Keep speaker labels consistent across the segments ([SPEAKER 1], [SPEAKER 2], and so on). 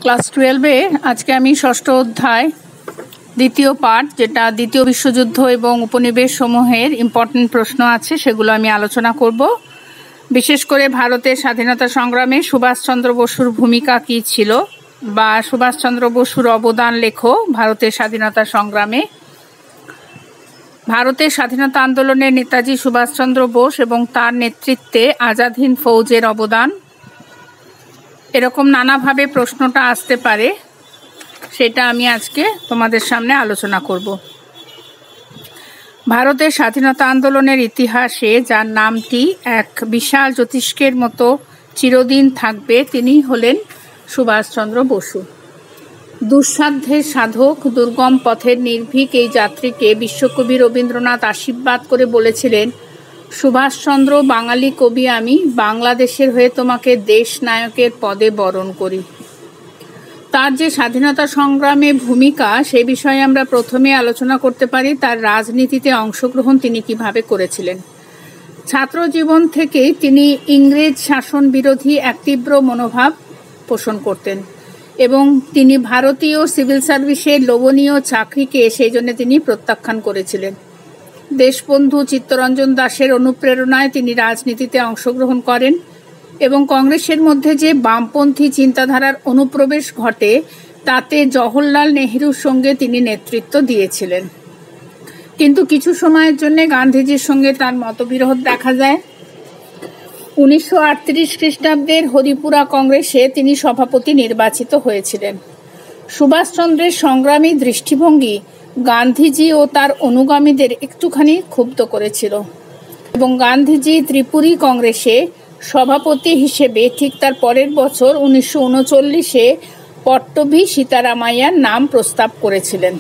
[SPEAKER 1] Class 12-এ আজকে আমি ষষ্ঠ অধ্যায় দ্বিতীয় পাঠ, যেটা দ্বিতীয় বিশ্বযুদ্ধ এবং উপনিবেশ সমূহের ইম্পর্টেন্ট প্রশ্ন আছে, সেগুলো আমি আলোচনা করব। বিশেষ করে ভারতের স্বাধীনতা সংগ্রামে সুভাষচন্দ্র বসুর ভূমিকা কী ছিল, বা সুভাষচন্দ্র বসুর অবদান লেখো ভারতের স্বাধীনতা সংগ্রামে। ভারতের স্বাধীনতা আন্দোলনে নেতাজি সুভাষচন্দ্র বোস এবং তার নেতৃত্বে আজাদ হিন্দ ফৌজের অবদান, এরকম নানাভাবে প্রশ্নটা আসতে পারে, সেটা আমি আজকে তোমাদের সামনে আলোচনা করব। ভারতের স্বাধীনতা আন্দোলনের ইতিহাসে যার নামটি এক বিশাল জ্যোতিষ্কের মতো চিরদিন থাকবে, তিনি হলেন সুভাষচন্দ্র বসু। দুঃসাধ্যের সাধক, দুর্গম পথের নির্ভীক এই যাত্রীকে বিশ্বকবি রবীন্দ্রনাথ আশীর্বাদ করে বলেছিলেন, সুভাষচন্দ্র বাঙালি কবি আমি, বাংলাদেশের হয়ে তোমাকে দেশ নায়কের পদে বরণ করি। তার যে স্বাধীনতা সংগ্রামে ভূমিকা, সে বিষয়ে আমরা প্রথমে আলোচনা করতে পারি তার রাজনীতিতে অংশগ্রহণ তিনি কিভাবে করেছিলেন। ছাত্র জীবন থেকেই তিনি ইংরেজ শাসন বিরোধী এক তীব্র মনোভাব পোষণ করতেন এবং তিনি ভারতীয় সিভিল সার্ভিসের লোভনীয় চাকরিকে সেই জন্য তিনি প্রত্যাখ্যান করেছিলেন। দেশবন্ধু চিত্তরঞ্জন দাসের অনুপ্রেরণায় তিনি রাজনীতিতে অংশগ্রহণ করেন এবং কংগ্রেসের মধ্যে যে বামপন্থী চিন্তাধারার অনুপ্রবেশ ঘটে, তাতে জওহরলাল নেহরুর সঙ্গে তিনি নেতৃত্ব দিয়েছিলেন। কিন্তু কিছু সময়ের জন্য গান্ধীজির সঙ্গে তার মতবিরোধ দেখা যায়। 1938 খ্রিস্টাব্দের হরিপুরা কংগ্রেসে তিনি সভাপতি নির্বাচিত হয়েছিলেন। সুভাষচন্দ্রের সংগ্রামী দৃষ্টিভঙ্গি গান্ধীজি ও তার অনুগামীদের একটুখানি ক্ষুব্ধ করেছিল এবং গান্ধীজি ত্রিপুরী কংগ্রেসে সভাপতি হিসেবে ঠিক তার পরের বছর 1939-এ পট্টভি সীতারামাইয়ার নাম প্রস্তাব করেছিলেন।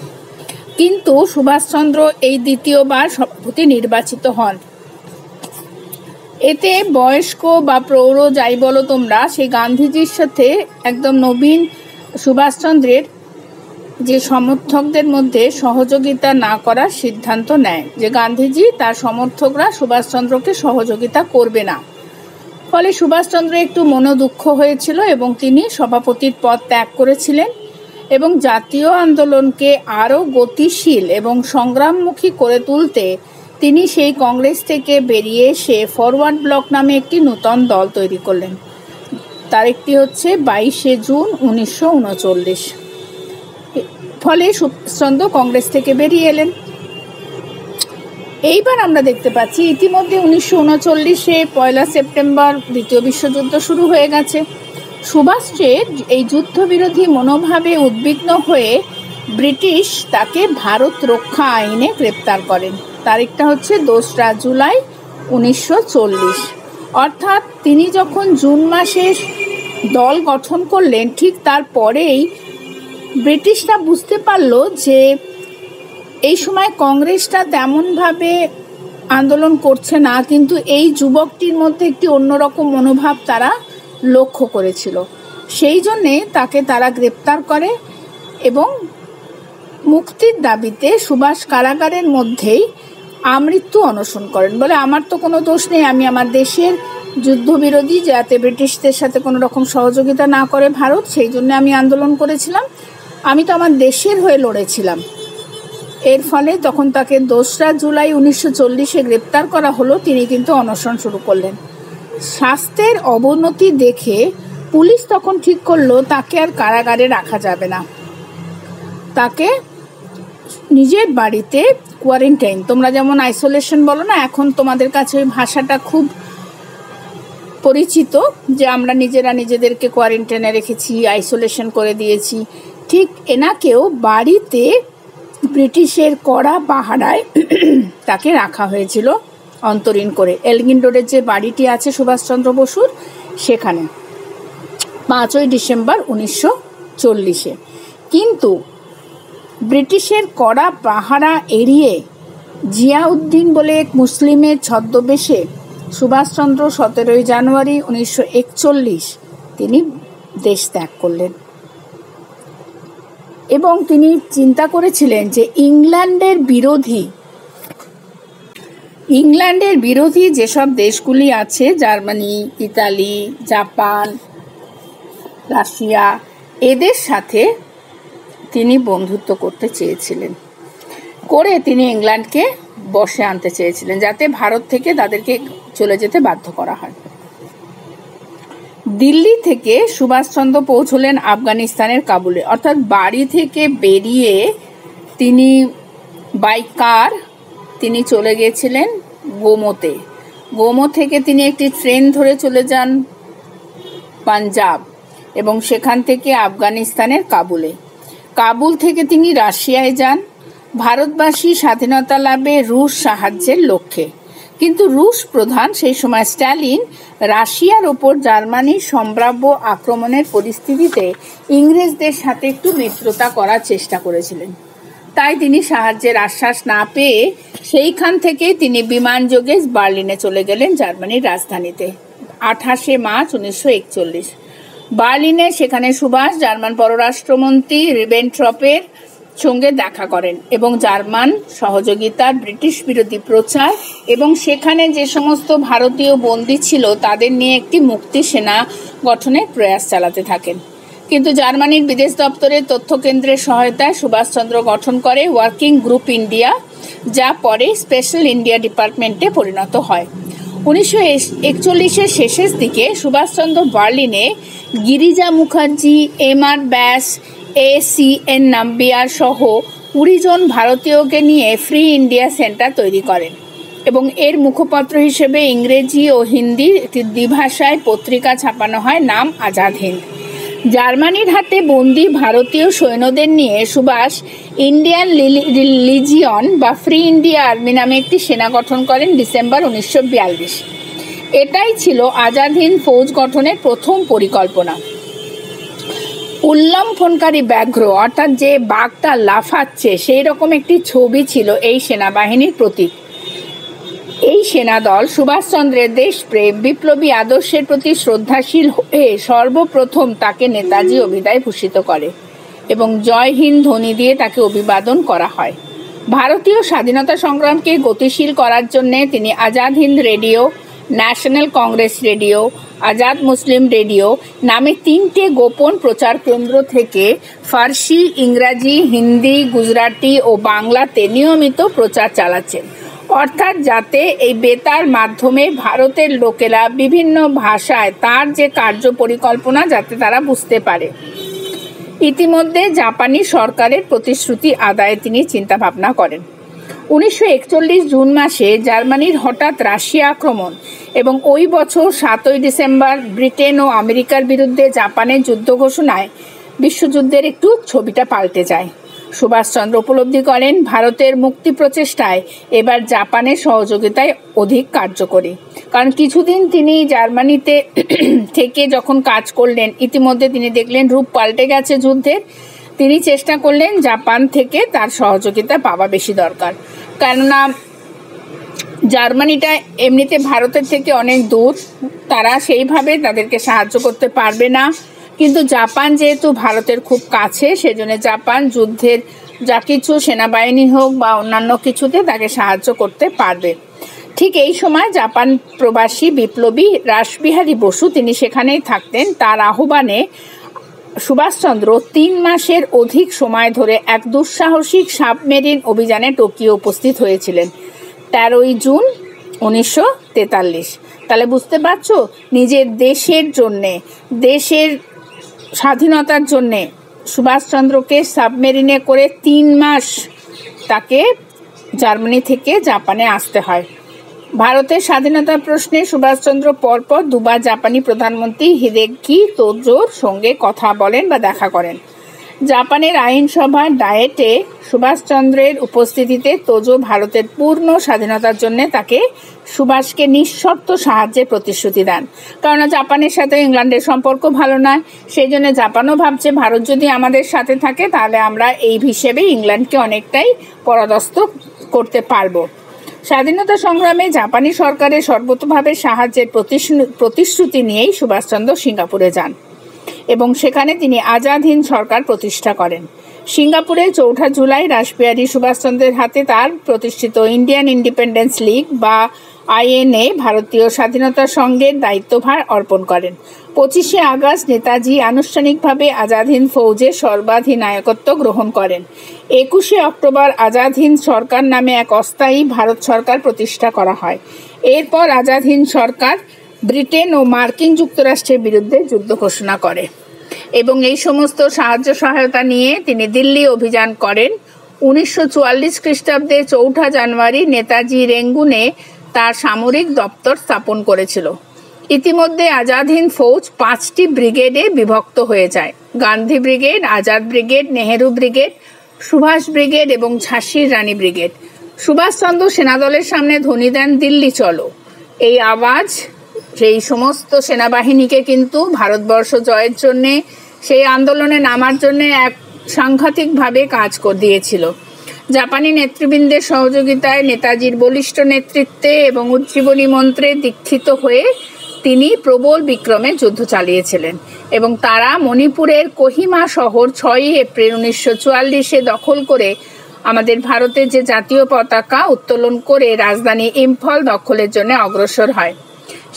[SPEAKER 1] কিন্তু সুভাষচন্দ্র এই দ্বিতীয়বার সভাপতি নির্বাচিত হন। এতে বয়স্ক বা প্রৌঢ় যাই বলো তোমরা, সেই গান্ধীজির সাথে একদম নবীন সুভাষচন্দ্রের যে সমর্থকদের মধ্যে সহযোগিতা না করার সিদ্ধান্ত নেয়, যে গান্ধীজি তার সমর্থকরা সুভাষচন্দ্রকে সহযোগিতা করবে না। ফলে সুভাষচন্দ্র একটু মনোদুঃখ হয়েছিল এবং তিনি সভাপতির পদ ত্যাগ করেছিলেন এবং জাতীয় আন্দোলনকে আরও গতিশীল এবং সংগ্রামমুখী করে তুলতে তিনি সেই কংগ্রেস থেকে বেরিয়ে এসে ফরওয়ার্ড ব্লক নামে একটি নূতন দল তৈরি করলেন। তারিখটি হচ্ছে 22শে জুন 1939। ফলে সুভাষচন্দ্র কংগ্রেস থেকে বেরিয়ে এলেন। এইবার আমরা দেখতে পাচ্ছি ইতিমধ্যে 1939-এ 1 সেপ্টেম্বর দ্বিতীয় বিশ্বযুদ্ধ শুরু হয়ে গেছে। সুভাষের এই যুদ্ধবিরোধী মনোভাবে উদ্বিগ্ন হয়ে ব্রিটিশ তাকে ভারত রক্ষা আইনে গ্রেপ্তার করেন। তারিখটা হচ্ছে 2 জুলাই 1940। অর্থাৎ তিনি যখন জুন মাসে দল গঠন করলেন, ঠিক তারপরেই ব্রিটিশরা বুঝতে পারল যে এই সময় কংগ্রেসটা তেমনভাবে আন্দোলন করছে না, কিন্তু এই যুবকটির মধ্যে একটি অন্যরকম মনোভাব তারা লক্ষ্য করেছিল। সেই জন্যে তাকে তারা গ্রেপ্তার করে এবং মুক্তির দাবিতে সুভাষ কারাগারের মধ্যেই আমৃত্যু অনশন করেন। বলে, আমার তো কোনো দোষ নেই, আমি আমার দেশের যুদ্ধবিরোধী, যাতে ব্রিটিশদের সাথে কোনো রকম সহযোগিতা না করে ভারত, সেই জন্য আমি আন্দোলন করেছিলাম, আমি তো আমার দেশের হয়ে লড়েছিলাম। এর ফলে তখন তাকে 2 জুলাই 1940-এ গ্রেপ্তার করা হলো। তিনি কিন্তু অনশন শুরু করলেন। স্বাস্থ্যের অবনতি দেখে পুলিশ তখন ঠিক করলো তাকে আর কারাগারে রাখা যাবে না, তাকে নিজের বাড়িতে কোয়ারেন্টাইন, তোমরা যেমন আইসোলেশন বলো না, এখন তোমাদের কাছে ওই ভাষাটা খুব পরিচিত, যে আমরা নিজেরা নিজেদেরকে কোয়ারেন্টাইনে রেখেছি, আইসোলেশন করে দিয়েছি, ঠিক এনাকেও বাড়িতে ব্রিটিশের কড়া পাহারায় তাকে রাখা হয়েছিল অন্তরীণ করে। এলগিন রোডের যে বাড়িটি আছে সুভাষচন্দ্র বসুর, সেখানে 5 ডিসেম্বর 1940-এ। কিন্তু ব্রিটিশের কড়া পাহারা এড়িয়ে জিয়াউদ্দিন বলে এক মুসলিমের ছদ্মবেশে সুভাষচন্দ্র 17 জানুয়ারি 1941 তিনি দেশ ত্যাগ করলেন এবং তিনি চিন্তা করেছিলেন যে ইংল্যান্ডের বিরোধী যেসব দেশগুলি আছে, জার্মানি, ইতালি, জাপান, রাশিয়া, এদের সাথে তিনি বন্ধুত্ব করতে চেয়েছিলেন, করে তিনি ইংল্যান্ডকে বশে আনতে চেয়েছিলেন, যাতে ভারত থেকে তাদেরকে চলে যেতে বাধ্য করা হয়। দিল্লি থেকে সুভাষচন্দ্র পৌঁছলেন আফগানিস্তানের কাবুলে, অর্থাৎ বাড়ি থেকে বেরিয়ে তিনি বাই কার তিনি চলে গেছিলেন গোমোতে। গোমো থেকে তিনি একটি ট্রেন ধরে চলে যান পাঞ্জাব এবং সেখান থেকে আফগানিস্তানের কাবুলে। কাবুল থেকে তিনি রাশিয়ায় যান ভারতবাসী স্বাধীনতা লাভে রুশ সাহায্যের লক্ষ্যে। কিন্তু রুশ প্রধান সেই সময় স্ট্যালিন রাশিয়ার ওপর জার্মানির সম্ভাব্য আক্রমণের পরিস্থিতিতে ইংরেজদের সাথে একটু মিত্রতা করার চেষ্টা করেছিলেন। তাই তিনি সাহায্যের আশ্বাস না পেয়ে সেইখান থেকে তিনি বিমানযোগে বার্লিনে চলে গেলেন, জার্মানির রাজধানীতে, 28শে মার্চ 1941। বার্লিনে সেখানে সুভাষ জার্মান পররাষ্ট্রমন্ত্রী রিবেনট্রপের সঙ্গে দেখা করেন এবং জার্মান সহযোগিতার ব্রিটিশ বিরোধী প্রচার এবং সেখানে যে সমস্ত ভারতীয় বন্দী ছিল তাদের নিয়ে একটি মুক্তি সেনা গঠনের প্রয়াস চালাতে থাকেন। কিন্তু জার্মানির বিদেশ দপ্তরের তথ্য কেন্দ্রের সহায়তায় সুভাষচন্দ্র গঠন করে ওয়ার্কিং গ্রুপ ইন্ডিয়া, যা পরে স্পেশাল ইন্ডিয়া ডিপার্টমেন্টে পরিণত হয়। 1941-এর শেষের দিকে সুভাষচন্দ্র বার্লিনে গিরিজা মুখার্জি, এম.আর. ব্যাস, A.C.N. নাম্বিয়ার সহ 20 জন ভারতীয়কে নিয়ে ফ্রি ইন্ডিয়া সেন্টার তৈরি করেন এবং এর মুখপত্র হিসেবে ইংরেজি ও হিন্দি একটি দ্বিভাষায় পত্রিকা ছাপানো হয়, নাম আজাদ হিন্দ। জার্মানির হাতে বন্দী ভারতীয় সৈন্যদের নিয়ে সুভাষ ইন্ডিয়ান লিজিয়ন বা ফ্রি ইন্ডিয়া আর্মি নামে একটি সেনা গঠন করেন ডিসেম্বর 1942। এটাই ছিল আজাদ হিন্দ ফৌজ গঠনের প্রথম পরিকল্পনা। উল্লম্ফনকারী ব্যাঘ্র, অর্থাৎ যে বাঘটা লাফাচ্ছে, সেই রকম একটি ছবি ছিল এই সেনাবাহিনীর প্রতীক। এই সেনাদল সুভাষচন্দ্রের দেশপ্রেম, বিপ্লবী আদর্শের প্রতি শ্রদ্ধাশীল হয়ে সর্বপ্রথম তাকে নেতাজি অভিধায় ভূষিত করে এবং জয় হিন্দ ধ্বনি দিয়ে তাকে অভিবাদন করা হয়। ভারতীয় স্বাধীনতা সংগ্রামকে গতিশীল করার জন্য তিনি Azad Hind radio, national congress radio, Azad Muslim radio নামে 3টে গোপন প্রচার কেন্দ্র থেকে ফার্সি, ইংরাজি, হিন্দি, গুজরাটি ও বাংলাতে নিয়মিত প্রচার চালাচ্ছেন, অর্থাৎ যাতে এই বেতার মাধ্যমে ভারতের লোকেরা বিভিন্ন ভাষায় তার যে কার্য পরিকল্পনা যাতে তারা বুঝতে পারে। ইতিমধ্যে জাপানি সরকারের প্রতিশ্রুতি আদায়ে তিনি চিন্তা ভাবনা করেন। 1941 জুন মাসে জার্মানির হঠাৎ রাশিয়া আক্রমণ এবং ওই বছর 7ই ডিসেম্বর ব্রিটেন ও আমেরিকার বিরুদ্ধে জাপানের যুদ্ধ ঘোষণায় বিশ্বযুদ্ধের একটু ছবিটা পাল্টে যায়। সুভাষচন্দ্র উপলব্ধি করেন ভারতের মুক্তি প্রচেষ্টায় এবার জাপানের সহযোগিতায় অধিক কার্যকরী, কারণ কিছুদিন তিনি জার্মানিতে থেকে যখন কাজ করলেন ইতিমধ্যে তিনি দেখলেন রূপ পাল্টে গেছে যুদ্ধের। তিনি চেষ্টা করলেন জাপান থেকে তার সহযোগিতা পাওয়া বেশি দরকার, কেননা জার্মানিটা এমনিতে ভারতের থেকে অনেক দূর, তারা সেইভাবে তাদেরকে সাহায্য করতে পারবে না। কিন্তু জাপান যেহেতু ভারতের খুব কাছে, সেজন্য জাপান যুদ্ধের যা কিছু সেনাবাহিনী হোক বা অন্যান্য কিছুতে তাকে সাহায্য করতে পারবে। ঠিক এই সময় জাপান প্রবাসী বিপ্লবী রাসবিহারী বসু তিনি সেখানেই থাকতেন। তার আহ্বানে সুভাষচন্দ্র 3 মাসের অধিক সময় ধরে এক দুঃসাহসিক সাবমেরিন অভিযানে টোকিও উপস্থিত হয়েছিলেন 13ই জুন 1943। তাহলে বুঝতে পারছো, নিজের দেশের জন্যে, দেশের স্বাধীনতার জন্যে সুভাষচন্দ্রকে সাবমেরিনে করে 3 মাস তাকে জার্মানি থেকে জাপানে আসতে হয়। ভারতের স্বাধীনতা প্রশ্নে সুভাষচন্দ্র পরপর 2 বার জাপানি প্রধানমন্ত্রী হিদেকি তোজোর সঙ্গে কথা বলেন বা দেখা করেন। জাপানের আইনসভার ডায়েটে সুভাষচন্দ্রের উপস্থিতিতে তোজো ভারতের পূর্ণ স্বাধীনতার জন্য তাকে সুভাষকে নিঃশর্ত সাহায্যের প্রতিশ্রুতি দেন। কেননা জাপানের সাথে ইংল্যান্ডের সম্পর্ক ভালো নয়, সেই জন্য জাপানও ভাবছে ভারত যদি আমাদের সাথে থাকে তাহলে আমরা এই হিসেবে ইংল্যান্ডকে অনেকটাই পরাদস্ত করতে পারবো। স্বাধীনতা সংগ্রামে জাপানি সরকারের সর্বতোভাবে সাহায্যের প্রতিশ্রুতি নিয়েই সুভাষচন্দ্র সিঙ্গাপুরে যান এবং সেখানে তিনি আজাদ হিন্দ সরকার প্রতিষ্ঠা করেন। সিঙ্গাপুরে 4 জুলাই রাসবিহারী সুভাষচন্দ্রের হাতে তার প্রতিষ্ঠিত ইন্ডিয়ান ইন্ডিপেন্ডেন্স লীগ বা INA ভারতীয় স্বাধীনতা সংঘের দায়িত্বভার অর্পণ করেন। 25শে আগস্ট নেতাজি আনুষ্ঠানিকভাবে আজাদ হিন্দ ফৌজের সর্বাধিনায়কত্ব গ্রহণ করেন। 21শে অক্টোবর আজাদ হিন্দ সরকার নামে এক অস্থায়ী ভারত সরকার প্রতিষ্ঠা করা হয়। এরপর আজাদ হিন্দ সরকার ব্রিটেন ও মার্কিন যুক্তরাষ্ট্রের বিরুদ্ধে যুদ্ধ ঘোষণা করে এবং এই সমস্ত সাহায্য সহায়তা নিয়ে তিনি দিল্লি অভিযান করেন। 1944 খ্রিস্টাব্দে 4 জানুয়ারি নেতাজি রেঙ্গুনে তার সামরিক দপ্তর স্থাপন করেছিল। ইতিমধ্যে আজাদ হিন্দ ফৌজ 5টি ব্রিগেডে বিভক্ত হয়ে যায়: Gandhi brigade, Azad brigade, Nehru brigade, Subhash brigade এবং ঝাঁসির রানী ব্রিগেড। সুভাষচন্দ্র সেনাদলের সামনে ধ্বনি দেন, দিল্লি চলো। এই আওয়াজ সেই সমস্ত সেনাবাহিনীকে কিন্তু ভারতবর্ষ জয়ের জন্যে, সেই আন্দোলনে নামার জন্যে এক সাংঘাতিকভাবে কাজ করে দিয়েছিল। জাপানি নেতৃবৃন্দের সহযোগিতায়, নেতাজির বলিষ্ঠ নেতৃত্বে এবং উজ্জীবনী মন্ত্রে দীক্ষিত হয়ে তিনি প্রবল বিক্রমে যুদ্ধ চালিয়েছিলেন এবং তারা মণিপুরের কোহিমা শহর 6 এপ্রিল 1944 দখল করে আমাদের ভারতের যে জাতীয় পতাকা উত্তোলন করে রাজধানী ইম্ফল দখলের জন্য অগ্রসর হয়।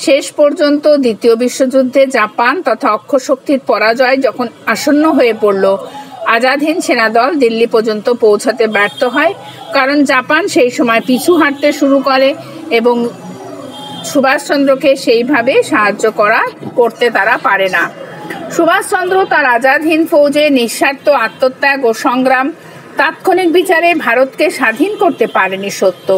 [SPEAKER 1] শেষ পর্যন্ত দ্বিতীয় বিশ্বযুদ্ধে জাপান তথা অক্ষশক্তির পরাজয় যখন আসন্ন হয়ে পড়ল, আজাদ হিন্দ সেনাদল দিল্লি পর্যন্ত পৌঁছাতে ব্যর্থ হয়, কারণ জাপান সেই সময় পিছু হাঁটতে শুরু করে এবং সুভাষচন্দ্রকে সেইভাবে সাহায্য করতে তারা পারে না। সুভাষচন্দ্র তার আজাদ হিন্দ ফৌজে নিঃস্বার্থ আত্মত্যাগ ও সংগ্রাম তাৎক্ষণিক বিচারে ভারতকে স্বাধীন করতে পারেনি সত্য,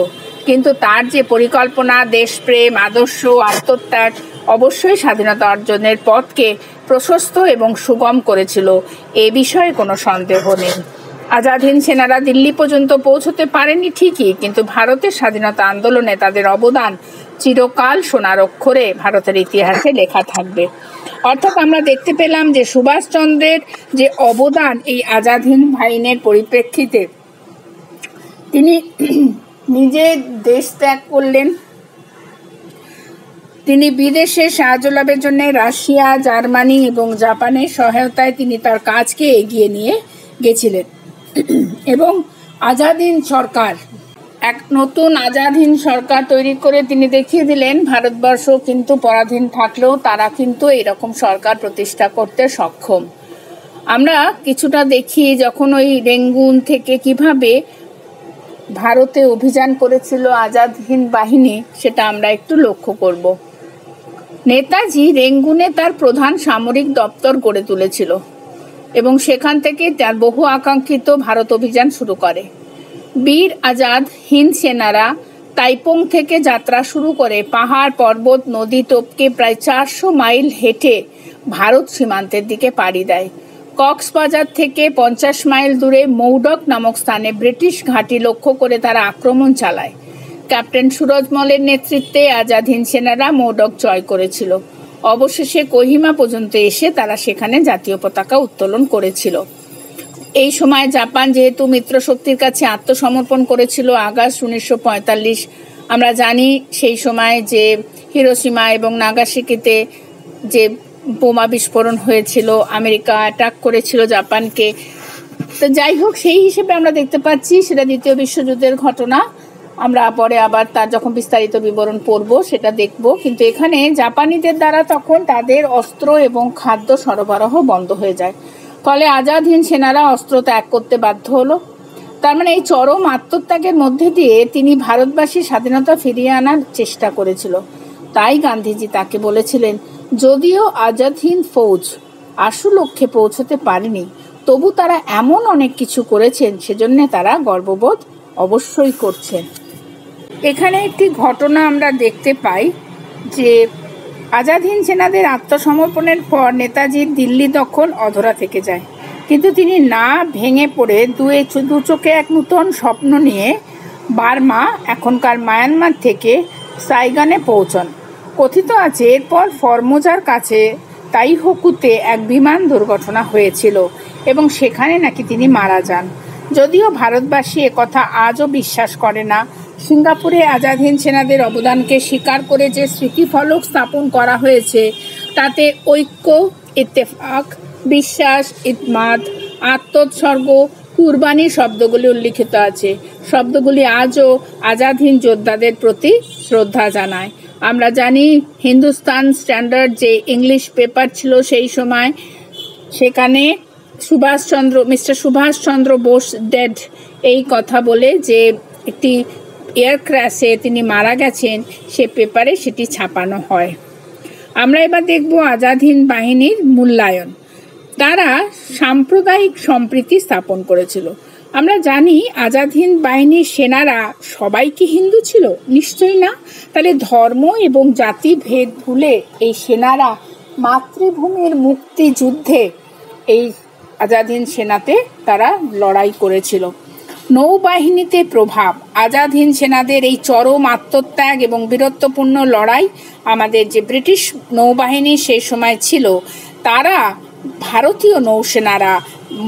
[SPEAKER 1] কিন্তু তার যে পরিকল্পনা, দেশপ্রেম, আদর্শ, আত্মত্যাগ অবশ্যই স্বাধীনতা অর্জনের পথকে প্রশস্ত এবং সুগম করেছিল, এ বিষয়ে কোনো সন্দেহ নেই। আজাদ হিন্দ সেনারা দিল্লি পর্যন্ত পৌঁছতে পারেনি ঠিকই, কিন্তু ভারতের স্বাধীনতা আন্দোলনে তাদের অবদান চিরকাল সোনার অক্ষরে ভারতের ইতিহাসে লেখা থাকবে। অর্থাৎ আমরা দেখতে পেলাম যে সুভাষচন্দ্রের যে অবদান এই আজাদ হিন্দ বাহিনীর পরিপ্রেক্ষিতে, তিনি নিজে দেশ ত্যাগ করলেন, তিনি বিদেশে সাহায্য লাভের জন্য রাশিয়া, জার্মানি এবং জাপানের সহায়তায় তিনি তার কাজকে এগিয়ে নিয়ে গেছিলেন এবং আজাদ হিন্দ সরকার, এক নতুন আজাদ হিন্দ সরকার তৈরি করে তিনি দেখিয়ে দিলেন ভারতবর্ষ কিন্তু পরাধীন থাকলেও তারা কিন্তু এরকম সরকার প্রতিষ্ঠা করতে সক্ষম। আমরা কিছুটা দেখি যখন ওই রেঙ্গুন থেকে কিভাবে ভারতে অভিযান করেছিল আজাদ হিন্দ বাহিনী, সেটা আমরা একটু লক্ষ্য করব। নেতাজি রেঙ্গুনে তার প্রধান সামরিক দপ্তর গড়ে তুলেছিল এবং সেখান থেকে তার বহু আকাঙ্ক্ষিত ভারত অভিযান শুরু করে। বীর আজাদ হিন্দ সেনারা তাইপং থেকে যাত্রা শুরু করে পাহাড়, পর্বত, নদী টপকে প্রায় 400 মাইল হেঁটে ভারত সীমান্তের দিকে পাড়ি দেয়। কক্সবাজার থেকে 50 মাইল দূরে মৌডক নামক স্থানে ব্রিটিশ ঘাঁটি লক্ষ্য করে তারা আক্রমণ চালায়। ক্যাপ্টেন সুরজমলের নেতৃত্বে আজাদ হিন্দ সেনারা মৌডক জয় করেছিল। অবশেষে কোহিমা পর্যন্ত এসে তারা সেখানে জাতীয় পতাকা উত্তোলন করেছিল। এই সময় জাপান যেহেতু মিত্র শক্তির কাছে আত্মসমর্পণ করেছিল আগস্ট 1945, আমরা জানি সেই সময় যে হিরোশিমা এবং নাগাসাকিতে যে বোমা বিস্ফোরণ হয়েছিল, আমেরিকা অ্যাটাক করেছিল জাপানকে। তো যাই হোক, সেই হিসেবে আমরা দেখতে পাচ্ছি সেটা দ্বিতীয় বিশ্বযুদ্ধের ঘটনা। আমরা পরে আবার তার যখন বিস্তারিত বিবরণ পড়ব সেটা দেখব, কিন্তু এখানে জাপানিদের দ্বারা তখন তাদের অস্ত্র এবং খাদ্য সরবরাহ বন্ধ হয়ে যায়, ফলে আজাদ হিন্দ সেনারা অস্ত্র ত্যাগ করতে বাধ্য হলো। তার মানে এই চরম আত্মত্যাগের মধ্যে দিয়ে তিনি ভারতবাসীর স্বাধীনতা ফিরিয়ে আনার চেষ্টা করেছিল। তাই গান্ধীজি তাকে বলেছিলেন, যদিও আজাদ হিন্দ ফৌজ আশু লক্ষ্যে পৌঁছতে পারেনি, তবু তারা এমন অনেক কিছু করেছেন, সেজন্য তারা গর্ববোধ অবশ্যই করছেন। এখানে একটি ঘটনা আমরা দেখতে পাই যে আজাদ হিন্দ সেনাদের আত্মসমর্পণের পর নেতাজির দিল্লি দখল অধরা থেকে যায়, কিন্তু তিনি না ভেঙে পড়ে দু চোখে এক নূতন স্বপ্ন নিয়ে বার্মা, এখনকার মায়ানমার থেকে সাইগানে পৌঁছন। কথিত আছে এরপর ফরমোজার কাছে তাইহকুতে এক বিমান দুর্ঘটনা হয়েছিল এবং সেখানে নাকি তিনি মারা যান। যদিও ভারতবাসী একথা আজও বিশ্বাস করে না, সিঙ্গাপুরে আজাদ হিন্দ সেনাদের অবদানকে স্বীকার করে যে স্মৃতিফলক স্থাপন করা হয়েছে তাতে ঐক্য, ইত্তেফাক, বিশ্বাস, ইতমাদ, আত্মোৎসর্গ, কুরবানি শব্দগুলি উল্লিখিত আছে। শব্দগুলি আজও আজাদ হিন্দ যোদ্ধাদের প্রতি শ্রদ্ধা জানায়। আমরা জানি হিন্দুস্তান স্ট্যান্ডার্ড যে ইংলিশ পেপার ছিল সেই সময়, সেখানে মিস্টার সুভাষচন্দ্র বোস ডেড এই কথা বলে যে একটি এয়ার ক্র্যাশে তিনি মারা গেছেন, সে পেপারে সেটি ছাপানো হয়। আমরা এবার দেখব আজাদ হিন্দ বাহিনীর মূল্যায়ন। তারা সাম্প্রদায়িক সম্প্রীতি স্থাপন করেছিল। আমরা জানি আজাদ হিন্দ বাহিনীর সেনারা সবাই কি হিন্দু ছিল? নিশ্চয়ই না। তাহলে ধর্ম এবং জাতি ভেদ ভুলে এই সেনারা মাতৃভূমির মুক্তি যুদ্ধে এই আজাদ হিন্দ সেনাতে তারা লড়াই করেছিল। নৌবাহিনীতে প্রভাব। আজাদ হিন্দ সেনাদের এই চরম আত্মত্যাগ এবং বীরত্বপূর্ণ লড়াই আমাদের যে ব্রিটিশ নৌবাহিনী সেই সময় ছিল, তারা ভারতীয় নৌসেনারা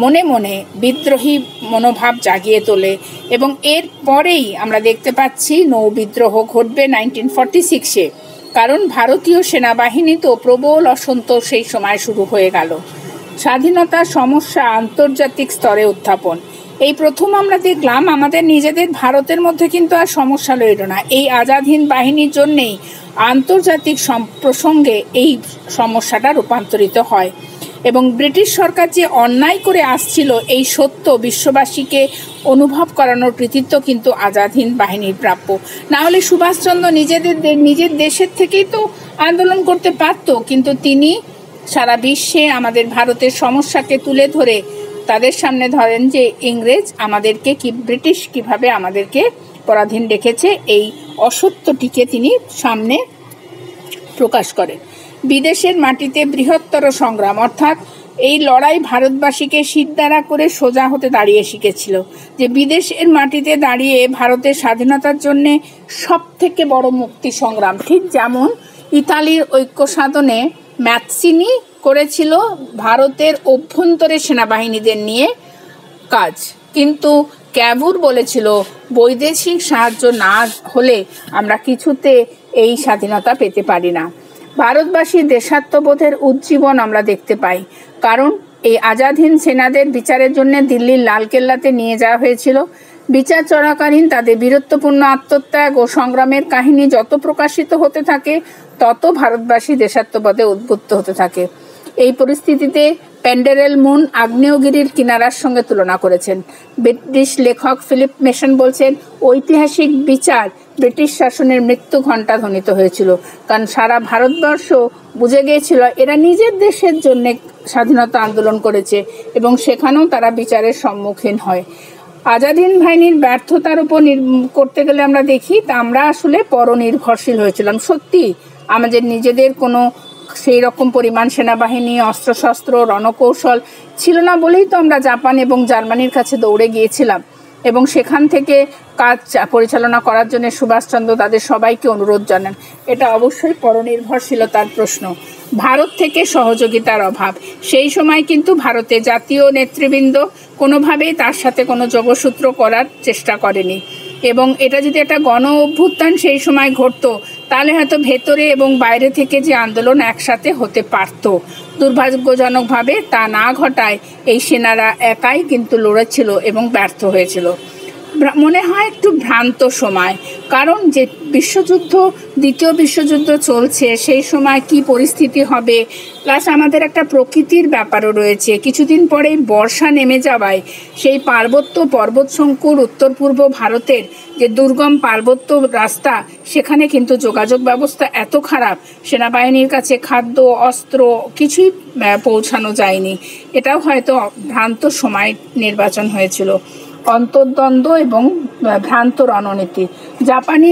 [SPEAKER 1] মনে মনে বিদ্রোহী মনোভাব জাগিয়ে তোলে এবং এর পরেই আমরা দেখতে পাচ্ছি নৌ বিদ্রোহ ঘটবে 1946-এ। কারণ ভারতীয় সেনাবাহিনী তো প্রবল অসন্তোষ সেই সময় শুরু হয়ে গেল। স্বাধীনতার সমস্যা আন্তর্জাতিক স্তরে উত্থাপন। এই প্রথম আমরা দেখলাম আমাদের নিজেদের ভারতের মধ্যে কিন্তু আর সমস্যা রইল না। এই আজাদ হিন্দ বাহিনীর জন্যেই আন্তর্জাতিক প্রসঙ্গে এই সমস্যাটা রূপান্তরিত হয় এবং ব্রিটিশ সরকার যে অন্যায় করে আসছিল এই সত্য বিশ্ববাসীকে অনুভব করানোর কৃতিত্ব কিন্তু আজাদ হিন্দ বাহিনীর প্রাপ্য। না হলে সুভাষচন্দ্র নিজের দেশের থেকেই তো আন্দোলন করতে পারত, কিন্তু তিনি সারা বিশ্বে আমাদের ভারতের সমস্যাকে তুলে ধরে তাদের সামনে ধরেন যে ইংরেজ আমাদেরকে ব্রিটিশ কিভাবে আমাদেরকে পরাধীন রেখেছে, এই অসত্যটিকে তিনি সামনে প্রকাশ করেন। বিদেশের মাটিতে বৃহত্তর সংগ্রাম, অর্থাৎ এই লড়াই ভারতবাসীকে সিদ্ধারা করে সোজা হতে দাঁড়িয়ে শিখেছিল যে বিদেশের মাটিতে দাঁড়িয়ে ভারতের স্বাধীনতার জন্য সব থেকে বড় মুক্তি সংগ্রাম। ঠিক যেমন ইতালির ঐক্য সাধনে ম্যাৎসিনি করেছিল ভারতের অভ্যন্তরে সেনাবাহিনীদের নিয়ে কাজ, কিন্তু ক্যাভুর বলেছিল বৈদেশিক সাহায্য না হলে আমরা কিছুতে এই স্বাধীনতা পেতে পারি না। ভারতবাসীর দেশাত্মবোধের উজ্জীবন আমরা দেখতে পাই, কারণ এই আজাদ হিন্দ সেনাদের বিচারের জন্য দিল্লির লালকেল্লাতে নিয়ে যাওয়া হয়েছিল। বিচার চলাকালীন তাদের বীরত্বপূর্ণ আত্মত্যাগ ও সংগ্রামের কাহিনী যত প্রকাশিত হতে থাকে তত ভারতবাসী দেশাত্মবোধে উদ্বুদ্ধ হতে থাকে। এই পরিস্থিতিতে পেন্ডেরেল মুন আগ্নেয়গিরির কিনারার সঙ্গে তুলনা করেছেন। ব্রিটিশ লেখক ফিলিপ মেসন বলছেন ঐতিহাসিক বিচার ব্রিটিশ শাসনের মৃত্যু ঘণ্টা ধ্বনিত হয়েছিল, কারণ সারা ভারতবর্ষ বুঝে গিয়েছিল এরা নিজের দেশের জন্য স্বাধীনতা আন্দোলন করেছে এবং সেখানেও তারা বিচারের সম্মুখীন হয়। আজাদ হিন্দ বাহিনীর ব্যর্থতার উপর করতে গেলে আমরা দেখি তা আমরা আসলে পরনির্ভরশীল হয়েছিলাম। সত্যি আমাদের নিজেদের কোনো সেই রকম পরিমাণ সেনাবাহিনী, অস্ত্রশস্ত্র, রণকৌশল ছিল না বলেই তো আমরা জাপান এবং জার্মানির কাছে দৌড়ে গিয়েছিলাম এবং সেখান থেকে কাজ পরিচালনা করার জন্য সুভাষচন্দ্র তাদের সবাইকে অনুরোধ জানান। এটা অবশ্যই পরনির্ভরশীলতার প্রশ্ন। ভারত থেকে সহযোগিতার অভাব। সেই সময় কিন্তু ভারতে জাতীয় নেতৃবৃন্দ কোনোভাবেই তার সাথে কোনো যোগসূত্র করার চেষ্টা করেনি এবং এটা যদি একটা গণ অভ্যুত্থান সেই সময় ঘটতো তাহলে হয়তো ভেতরে এবং বাইরে থেকে যে আন্দোলন একসাথে হতে পারত। দুর্ভাগ্যজনকভাবে তা না ঘটায় এই সেনারা একাই কিন্তু লড়েছিল এবং ব্যর্থ হয়েছিল। মনে হয় একটু ভ্রান্ত সময়, কারণ যে দ্বিতীয় বিশ্বযুদ্ধ চলছে সেই সময় কি পরিস্থিতি হবে, প্লাস আমাদের একটা প্রকৃতির ব্যাপারও রয়েছে। কিছুদিন পরেই বর্ষা নেমে যাওয়ায় সেই পর্বতশঙ্কুর উত্তর পূর্ব ভারতের যে দুর্গম পার্বত্য রাস্তা, সেখানে কিন্তু যোগাযোগ ব্যবস্থা এত খারাপ, সেনাবাহিনীর কাছে খাদ্য, অস্ত্র কিছুই পৌঁছানো যায়নি। এটাও হয়তো ভ্রান্ত সময় নির্বাচন হয়েছিল। অন্তর্দ্বন্দ্ব এবং ভ্রান্ত রণনীতি। জাপানি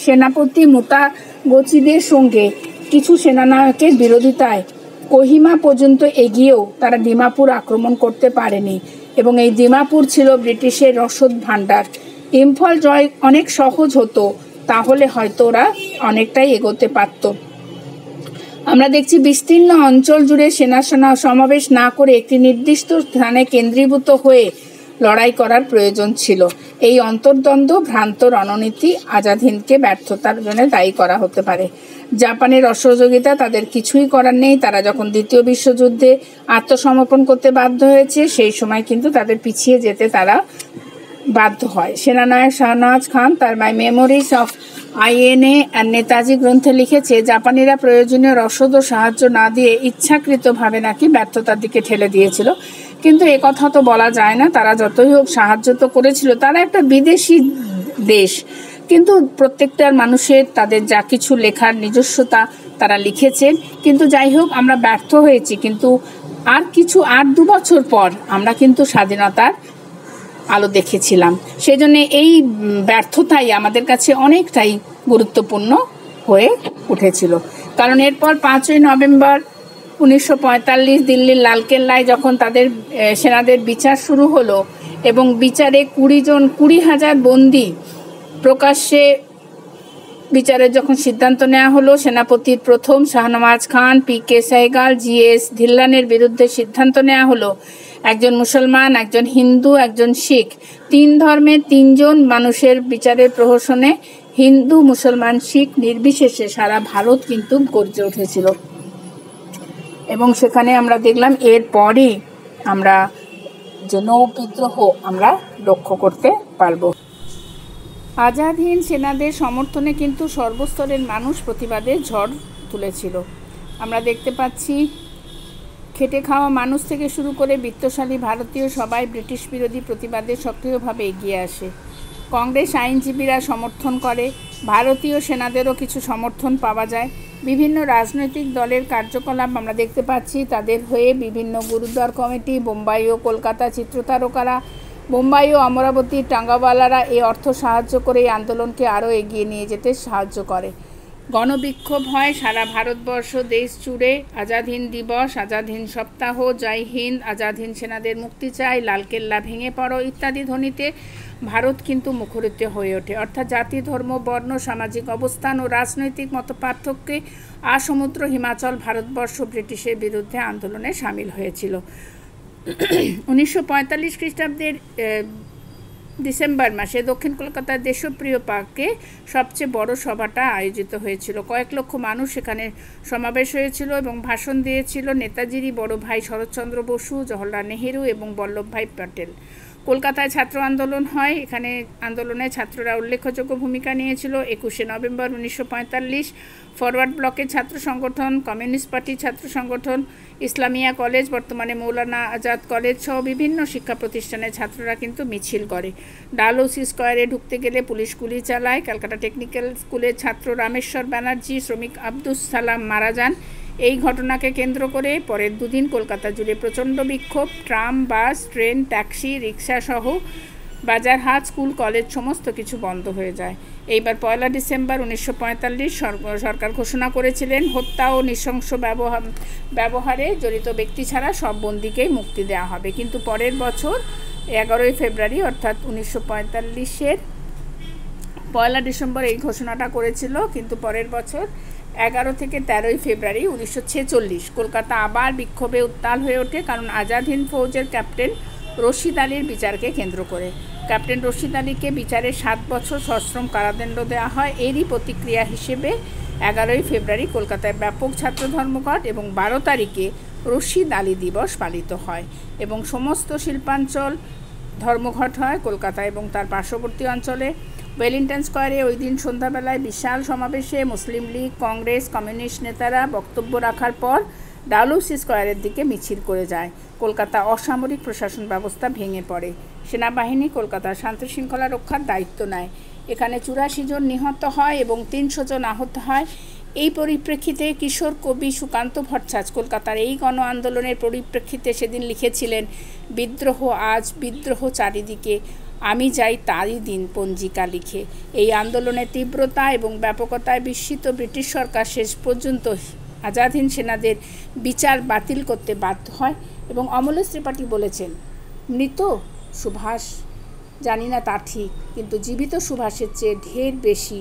[SPEAKER 1] সেনাপতি মুতাগোচিদের সঙ্গে কিছু সেনানায়কের বিরোধিতায় কোহিমা পর্যন্ত এগিয়েও তারা ডিমাপুর আক্রমণ করতে পারেনি এবং এই ডিমাপুর ছিল ব্রিটিশের রসদ ভাণ্ডার। ইম্ফল জয় অনেক সহজ হতো, তাহলে হয়তো ওরা অনেকটাই এগোতে পারত। আমরা দেখছি বিস্তীর্ণ অঞ্চল জুড়ে সেনা সমাবেশ না করে একটি নির্দিষ্ট স্থানে কেন্দ্রীভূত হয়ে লড়াই করার প্রয়োজন ছিল। এই অন্তর্দ্বন্দ্ব, ভ্রান্ত রণনীতি আজাদ হিন্দকে ব্যর্থতার জন্য দায়ী করা হতে পারে। জাপানের অসহযোগিতা তাদের কিছুই করার নেই। তারা যখন দ্বিতীয় বিশ্বযুদ্ধে আত্মসমর্পণ করতে বাধ্য হয়েছে সেই সময় কিন্তু তাদের পিছিয়ে যেতে তারা বাধ্য হয়। সেনানায়ক শাহনওয়াজ খান তার মাই মেমোরিজ অফ আইএনএ আর নেতাজি গ্রন্থে লিখেছে, জাপানিরা প্রয়োজনীয় রসদ ও সাহায্য না দিয়ে ইচ্ছাকৃতভাবে নাকি ব্যর্থতার দিকে ঠেলে দিয়েছিল। কিন্তু এ কথা তো বলা যায় না, তারা যতই হোক সাহায্য তো করেছিল, তারা একটা বিদেশি দেশ, কিন্তু প্রত্যেকটার মানুষের তাদের যা কিছু লেখার নিজস্বতা তারা লিখেছেন। কিন্তু যাই হোক, আমরা ব্যর্থ হয়েছি, কিন্তু আর 2 বছর পর আমরা কিন্তু স্বাধীনতার আলো দেখেছিলাম। সেই জন্য এই ব্যর্থতাই আমাদের কাছে অনেকটাই গুরুত্বপূর্ণ হয়ে উঠেছিল। কারণ এরপর 5ই নভেম্বর 1945 দিল্লির লালকেল্লায় যখন তাদের সেনাদের বিচার শুরু হলো এবং বিচারে 20,000 বন্দী প্রকাশ্যে বিচারের যখন সিদ্ধান্ত নেওয়া হলো, সেনাপতির প্রথম শাহনওয়াজ খান, পি.কে. সেহগাল, জি.এস. ধিল্লানের বিরুদ্ধে সিদ্ধান্ত নেওয়া হলো একজন মুসলমান, একজন হিন্দু, একজন শিখ, 3 ধর্মের 3 জন মানুষের বিচারের প্রহসনে হিন্দু, মুসলমান, শিখ নির্বিশেষে সারা ভারত কিন্তু গর্জে উঠেছিল। এবং সেখানে আমরা দেখলাম এরপরে আমরা যে নৌবিদ্রোহ আমরা লক্ষ্য করতে পারবো। আজাদ হিন্দ সেনাদের সমর্থনে কিন্তু সর্বস্তরের মানুষ প্রতিবাদে ঝড় তুলেছিল। আমরা দেখতে পাচ্ছি খেটে খাওয়া মানুষ থেকে শুরু করে বিত্তশালী ভারতীয় সবাই ব্রিটিশ বিরোধী প্রতিবাদে সক্রিয়ভাবে এগিয়ে আসে। কংগ্রেস আইনজীবীরা সমর্থন করে, ভারতীয় সেনাদেরও কিছু সমর্থন পাওয়া যায়। বিভিন্ন রাজনৈতিক দলের কার্যকলাপ আমরা দেখতে পাচ্ছি, তাদের হয়ে বিভিন্ন গুরুদ্বার কমিটি, বোম্বাই ও কলকাতা চিত্রতারকারা, বোম্বাই ও অমরাবতী টাঙ্গাওয়ালারা এই অর্থ সাহায্য করে এই আন্দোলনকে আরও এগিয়ে নিয়ে যেতে সাহায্য করে। গণবিক্ষোভ হয় সারা ভারতবর্ষ, দেশ জুড়ে। আজাদ হিন্দ দিবস, আজাদ হিন্দ সপ্তাহ, জয় হিন্দ, আজাদ হিন্দ সেনাদের মুক্তি চাই, লালকেল্লা ভেঙে পড়ো ইত্যাদি ধ্বনিতে ভারত কিন্তু মুখরিত হয়ে ওঠে। অর্থাৎ জাতি, ধর্ম, বর্ণ, সামাজিক অবস্থান ও রাজনৈতিক মতপার্থক্যে আসমুদ্র হিমাচল ভারতবর্ষ ব্রিটিশের বিরুদ্ধে আন্দোলনে সামিল হয়েছিল। 1945 খ্রিস্টাব্দের ডিসেম্বর মাসে দক্ষিণ কলকাতার দেশপ্রিয় পার্কে সবচেয়ে বড় সভাটা আয়োজিত হয়েছিল। কয়েক লক্ষ মানুষ সেখানে সমাবেশ হয়েছিল এবং ভাষণ দিয়েছিল নেতাজিরই বড় ভাই শরৎচন্দ্র বসু, জওহরলাল নেহেরু এবং বল্লভভাই প্যাটেল। কলকাতায় ছাত্র আন্দোলন হয়, এখানে আন্দোলনে ছাত্ররা উল্লেখযোগ্য ভূমিকা নিয়েছিল। 21শে নভেম্বর 1945 ফরওয়ার্ড ব্লকের ছাত্র সংগঠন, কমিউনিস্ট পার্টির ছাত্র সংগঠন, ইসলামিয়া কলেজ বর্তমানে মৌলানা আজাদ কলেজ সহ বিভিন্ন শিক্ষা প্রতিষ্ঠানের ছাত্ররা কিন্তু মিছিল করে। ডালহৌসি স্কোয়ারে ঢুকতে গেলে পুলিশ গুলি চালায়। ক্যালকাটা টেকনিক্যাল স্কুলের ছাত্র রামেশ্বর ব্যানার্জি, শ্রমিক আব্দুস সালাম মারা যান। এই ঘটনাকে কেন্দ্র করে পরের 2 দিন কলকাতা জুড়ে প্রচণ্ড বিক্ষোভ। ট্রাম, বাস, ট্রেন, ট্যাক্সি, রিক্সা সহ বাজার, হাট, স্কুল, কলেজ সমস্ত কিছু বন্ধ হয়ে যায়। এইবার 1 ডিসেম্বর 1945 সরকার ঘোষণা করেছিলেন হত্যা ও নৃশংস ব্যবহারে জড়িত ব্যক্তি ছাড়া সব বন্দীকেই মুক্তি দেওয়া হবে। কিন্তু পরের বছর 11ই ফেব্রুয়ারি অর্থাৎ 1945-এর 1 ডিসেম্বর এই ঘোষণাটা করেছিল, কিন্তু পরের বছর 11 থেকে 13ই ফেব্রুয়ারি 1946 কলকাতা আবার বিক্ষোভে উত্তাল হয়ে ওঠে, কারণ আজাদ হিন্দ ফৌজের ক্যাপ্টেন রশিদ আলীর বিচারকে কেন্দ্র করে। ক্যাপ্টেন রশিদ আলীকে বিচারে 7 বছর সশ্রম কারাদণ্ড দেওয়া হয়। এরই প্রতিক্রিয়া হিসেবে 11ই ফেব্রুয়ারি কলকাতায় ব্যাপক ছাত্র ধর্মঘট এবং 12 তারিখে রশিদ আলী দিবস পালিত হয় এবং সমস্ত শিল্পাঞ্চল ধর্মঘট হয়। কলকাতা এবং তার পার্শ্ববর্তী অঞ্চলে ওয়েলিংটন স্কোয়ারে ওই দিন সন্ধ্যাবেলায় বিশাল সমাবেশে মুসলিম লীগ, কংগ্রেস, কমিউনিস্ট নেতারা বক্তব্য রাখার পর ডালহৌসি স্কোয়ারের দিকে মিছিল করে যায়। কলকাতা অসামরিক প্রশাসন ব্যবস্থা ভেঙে পড়ে। সেনাবাহিনী কলকাতার শান্তি শৃঙ্খলা রক্ষার দায়িত্ব নেয়। এখানে 84 জন নিহত হয় এবং 300 জন আহত হয়। এই পরিপ্রেক্ষিতে কিশোর কবি সুকান্ত ভট্টাচার্য কলকাতার এই গণ আন্দোলনের পরিপ্রেক্ষিতে সেদিন লিখেছিলেন, বিদ্রোহ আজ, বিদ্রোহ চারিদিকে, আমি যাই তারই দিন পঞ্জিকা লিখে। এই আন্দোলনের তীব্রতা এবং ব্যাপকতায় বিস্মিত ব্রিটিশ সরকার শেষ পর্যন্ত আজাদ হিন্দ সেনাদের বিচার বাতিল করতে বাধ্য হয় এবং অমলেশ ত্রিপাঠী বলেছেন, মৃত সুভাষ জানি না তা ঠিক, কিন্তু জীবিত সুভাষের চেয়ে ঢের বেশি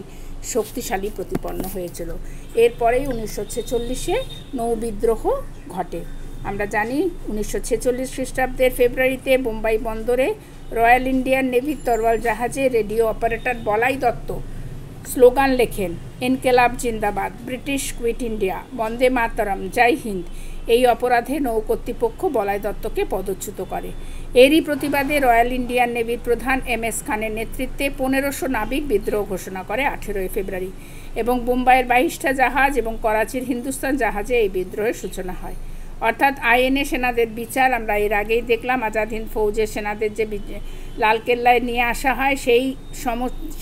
[SPEAKER 1] শক্তিশালী প্রতিপন্ন হয়েছিল। এরপরেই 1946-এ নৌবিদ্রোহ ঘটে। আমরা জানি 1946 খ্রিস্টাব্দের ফেব্রুয়ারিতে বোম্বাই বন্দরে রয়্যাল ইন্ডিয়ান নেভির তরোয়াল জাহাজে রেডিও অপারেটর বলাই দত্ত স্লোগান লেখেন, ইনকেলাব জিন্দাবাদ, ব্রিটিশ কুইট ইন্ডিয়া, বন্দে মাতরম, জয় হিন্দ। এই অপরাধে নৌ কর্তৃপক্ষ বলাই দত্তকে পদচ্যুত করে। এরই প্রতিবাদে রয়্যাল ইন্ডিয়ান নেভির প্রধান MS খানের নেতৃত্বে 1500 নাবিক বিদ্রোহ ঘোষণা করে 18 ফেব্রুয়ারি, এবং বোম্বাইয়ের 22টা জাহাজ এবং করাচির হিন্দুস্তান জাহাজে এই বিদ্রোহের সূচনা হয়। অর্থাৎ INA সেনাদের বিচার আমরা এর আগেই দেখলাম। আজাদ হিন্দ ফৌজের সেনাদের যে লালকেল্লায় নিয়ে আসা হয়,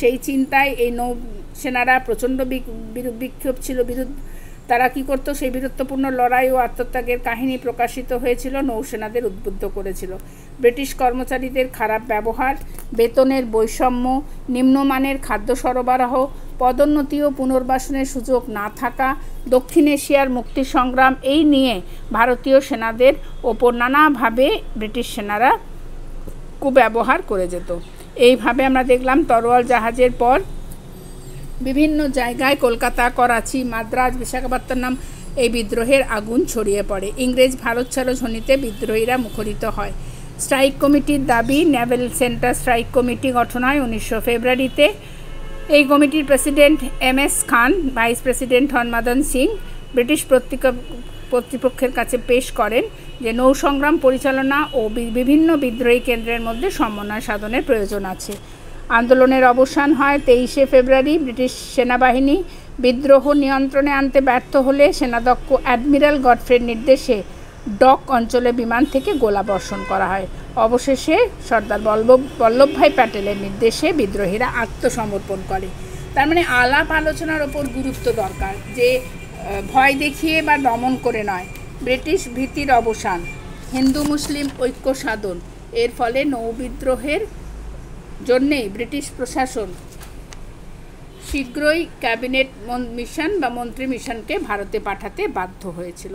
[SPEAKER 1] সেই চিন্তায় এই নৌ সেনারা প্রচণ্ড বিক্ষোভ ছিল। তারা কী করতো, সেই বীরত্বপূর্ণ লড়াই ও আত্মত্যাগের কাহিনী প্রকাশিত হয়েছিল, নৌসেনাদের উদ্বুদ্ধ করেছিল। ব্রিটিশ কর্মচারীদের খারাপ ব্যবহার, বেতনের বৈষম্য, নিম্নমানের খাদ্য সরবরাহ, পদোন্নতি ও পুনর্বাসনের সুযোগ না থাকা, দক্ষিণ এশিয়ার মুক্তি সংগ্রাম, এই নিয়ে ভারতীয় সেনাদের ওপর নানাভাবে ব্রিটিশ সেনারা কুব্যবহার করে যেত। এইভাবে আমরা দেখলাম তরোয়াল জাহাজের পর বিভিন্ন জায়গায় কলকাতা, করাচি, মাদ্রাজ, বিশাখাপত্তনম এই বিদ্রোহের আগুন ছড়িয়ে পড়ে। ইংরেজ ভারত ছাড়ো ধ্বনিতে বিদ্রোহীরা মুখরিত হয়। স্ট্রাইক কমিটির দাবি, নেভেল সেন্টার স্ট্রাইক কমিটি গঠন হয় 19 ফেব্রুয়ারিতে। এই কমিটির প্রেসিডেন্ট MS খান, ভাইস প্রেসিডেন্ট হন মদন সিং। ব্রিটিশ কর্তৃপক্ষের কাছে পেশ করেন যে নৌ সংগ্রাম পরিচালনা ও বিভিন্ন বিদ্রোহী কেন্দ্রের মধ্যে সমন্বয় সাধনের প্রয়োজন আছে। আন্দোলনের অবসান হয় 23 ফেব্রুয়ারি। ব্রিটিশ সেনাবাহিনী বিদ্রোহ নিয়ন্ত্রণে আনতে ব্যর্থ হলে সেনাধ্যক্ষ অ্যাডমিরাল গডফ্রের নির্দেশে ডক অঞ্চলে বিমান থেকে গোলাবর্ষণ করা হয়। অবশেষে সর্দার বল্লভভাই প্যাটেলের নির্দেশে বিদ্রোহীরা আত্মসমর্পণ করে। তার মানে আলাপ আলোচনার ওপর গুরুত্ব দরকার, যে ভয় দেখিয়ে বা দমন করে নয়। ব্রিটিশ ভীতির অবসান, হিন্দু মুসলিম ঐক্য সাধন, এর ফলে নৌ বিদ্রোহের জন্যেই ব্রিটিশ প্রশাসন শীঘ্রই ক্যাবিনেট মিশন বা মন্ত্রী মিশনকে ভারতে পাঠাতে বাধ্য হয়েছিল।